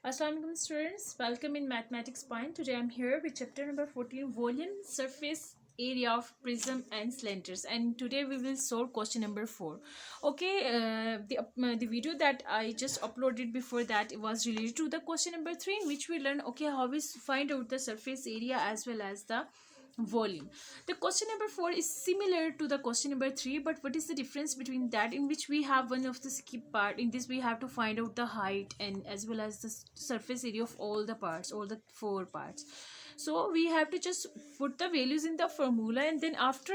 Assalamualaikum students, welcome in Mathematics Point. Today I'm here with chapter number 14, volume, surface area of prism and cylinders, and today we will solve question number 4. Okay, the video that I just uploaded before that it was related to the question number 3, in which we learn okay how we find out the surface area as well as the volume. The question number 4 is similar to the question number 3, but what is the difference between that, in which we have one of the skip part? In this we have to find out the height and as well as the surface area of all the parts, all the four parts. So we have to just put the values in the formula, and then after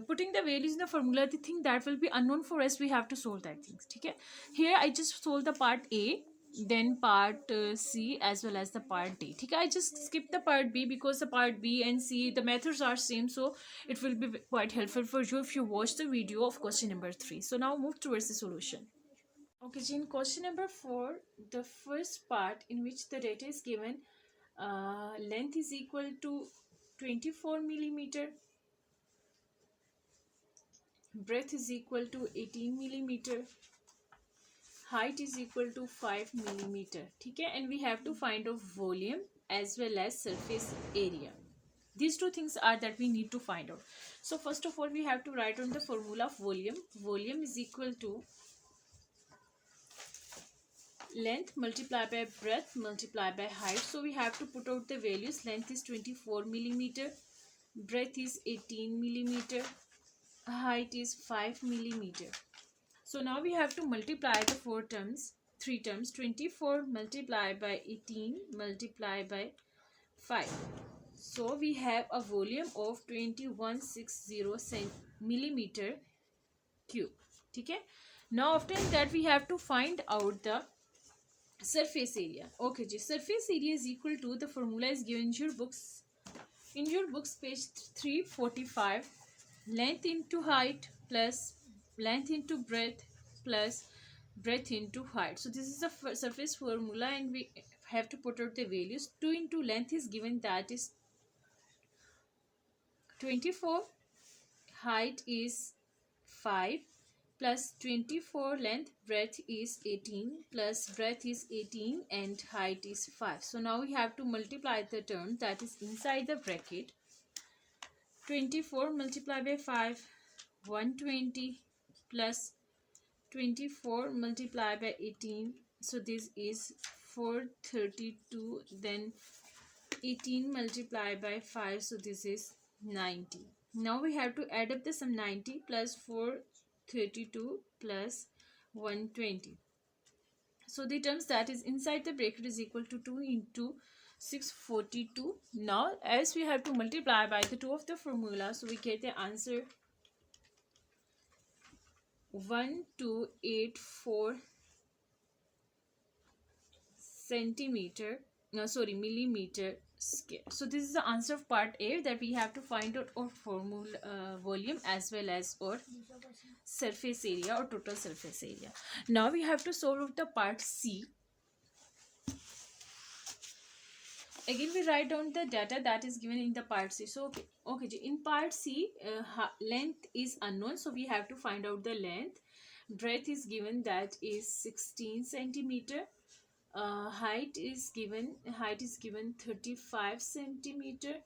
putting the values in the formula, the thing that will be unknown for us, we have to solve that things. Okay, here I just solve the part A, then part C as well as the part D. Okay, I just skip the part B because the part B and C the methods are same, so it will be quite helpful for you if you watch the video of question number 3. So now move towards the solution. Okay, so in question number 4, the first part in which the data is given, length is equal to 24 millimeter, breadth is equal to 18 millimeter, height is equal to 5 millimeter. ठीक है, and we have to find out volume as well as surface area. These two things are that we need to find out. So first of all we have to write on the formula of volume. Volume is equal to length multiplied by breadth multiplied by height. So we have to put out the values. Length is 24 millimeter, breadth is 18 millimeter, height is 5 millimeter. So now we have to multiply the three terms. 24 multiplied by 18 multiplied by 5. So we have a volume of 2160 millimeter cube. Okay. Now after that we have to find out the surface area. Okay, surface area is equal to, the formula is given in your books. In your books, page 345, length into height plus length into breadth plus breadth into height. So this is the surface formula, and we have to put out the values. 2 into length is given, that is 24, height is 5 plus 24 length, breadth is 18 plus breadth is 18 and height is 5. So now we have to multiply the term that is inside the bracket. 24 multiplied by 5, 120 plus 24 multiplied by 18, so this is 432, then 18 multiplied by 5, so this is 90. Now we have to add up the sum. 90 plus 432 plus 120. So the terms that is inside the bracket is equal to 2 into 642. Now as we have to multiply by the two of the formula, so we get the answer 1284 millimeter square. So this is the answer of part A, that we have to find out our formula volume as well as our surface area or total surface area. Now we have to solve the part C. Again we write down the data that is given in the part C. So okay, in part C, length is unknown, so we have to find out the length. Breadth is given, that is 16 centimeter. Height is given 35 centimeter.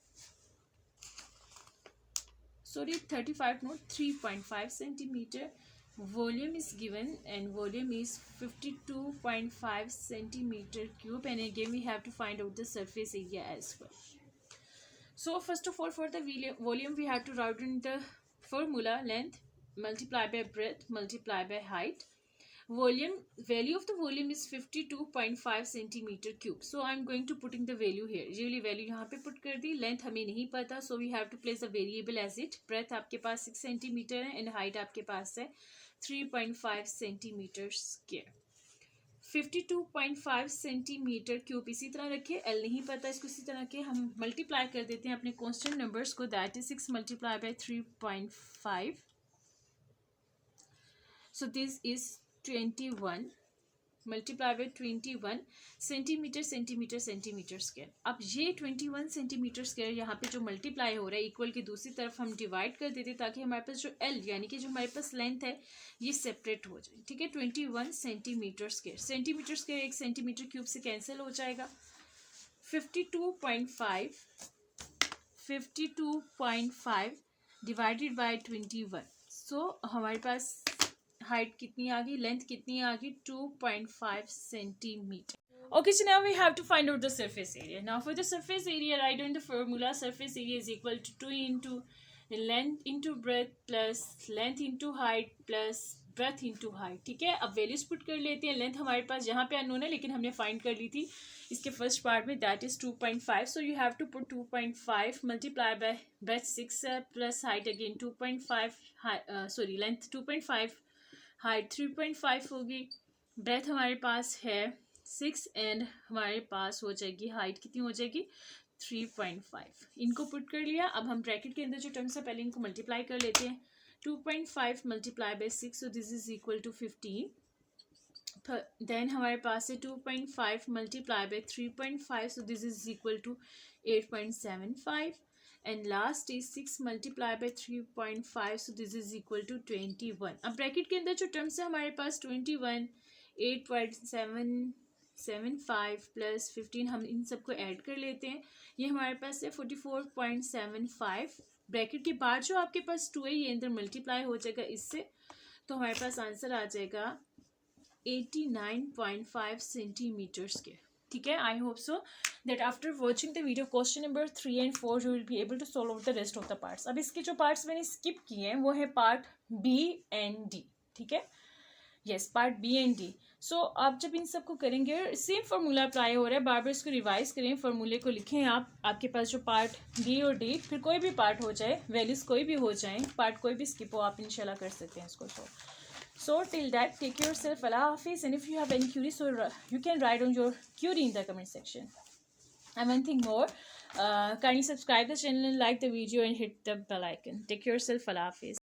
Sorry, 35 not 3.5 centimeter. Volume is given, and volume is 52.5 centimeter cube, and again we have to find out the surface area as well. So first of all, for the volume we have to write in the formula length multiplied by breadth multiplied by height. Value of the volume is 52.5 centimeter cube. So I'm going to put in the value here. Usually value यहाँ पे put कर दी. Length हमें नहीं पता, so we have to place the variable as it. Breadth आपके पास 6 centimeter है, and height आपके पास है 3.5 centimeter square. 52.5 centimeter cube इसी तरह रखे. L नहीं पता, इसको इसी तरह के हम multiply कर देते हैं अपने constant numbers को. That is 6 multiplied by 3.5. So this is 21. Multiply by 21 centimetre centimetre centimetre square. अब ये 21 सेंटीमीटर स्क्वायर यहाँ पे जो मल्टीप्लाई हो रहा है इक्वल की दूसरी तरफ हम डिवाइड कर देते ताकि हमारे पास जो एल यानी कि जो हमारे पास लेंथ है ये सेपरेट हो जाए। ठीक है, 21 सेंटीमीटर स्क्वायर, सेंटीमीटर स्क्वायर एक सेंटीमीटर क्यूब से कैंसिल हो जाएगा। 52.5 डिवाइडेड बाय 21, सो हमारे पास हाइट कितनी आ गई, लेंथ कितनी आ गई, 2.5 centimetre. Okay, so now we have to find out the surface area. Now for the surface area, write down the formula. Surface area is equal to 2 into length into breadth plus length into height plus breadth into height. ठीक है, अब values put कर लेते हैं. Length हमारे पास यहाँ पे unknown है लेकिन हमने फाइंड कर ली थी इसके फर्स्ट पार्ट में, that is 2.5. So you have to put 2.5 multiply by breadth 6 plus height again 2.5, sorry length 2.5, height 3.5 होगी, ब्रेथ हमारे पास है 6 एंड हमारे पास हो जाएगी हाइट कितनी हो जाएगी 3.5. इनको पुट कर लिया. अब हम ब्रैकेट के अंदर जो टर्म्स है पहले इनको मल्टीप्लाई कर लेते हैं. 2.5 multiply by 6, so this is equal to 15. Then हमारे पास है 2.5 multiply by 3.5, so this is equal to 8.75. and last is 6 multiplied by 3.5, so this is equal to 21. अब ब्रैकेट के अंदर जो टर्म्स है हमारे पास 21, 8.775 प्लस 15, हम इन सबको ऐड कर लेते हैं. ये हमारे पास है 44.75. ब्रैकेट के बाद जो आपके पास 2 है ये अंदर मल्टीप्लाई हो जाएगा इससे, तो हमारे पास आंसर आ जाएगा 89.5 सेंटीमीटर्स के. ठीक है, I hope so that after watching the video question number 3 and 4 you will be able to solve out the rest of the parts. अब इसके जो पार्ट्स मैंने स्किप किए हैं वो है पार्ट बी एंड डी. ठीक है, yes, part B and D. So आप जब इन सबको करेंगे सेम फार्मूला अप्लाई हो रहा है, बार बार इसको रिवाइज करें, फार्मूले को लिखें आप. आपके पास जो पार्ट बी और डी, फिर कोई भी पार्ट हो जाए, वैल्यूज कोई भी हो जाए, पार्ट कोई भी स्किप हो, आप इंशाल्लाह कर सकते हैं इसको solve. So till that, take yourself Allah Hafiz, and if you have any queries, so you can write on your query in the comment section. And one thing more, kindly subscribe the channel and like the video and hit the bell icon. Take yourself Allah Hafiz.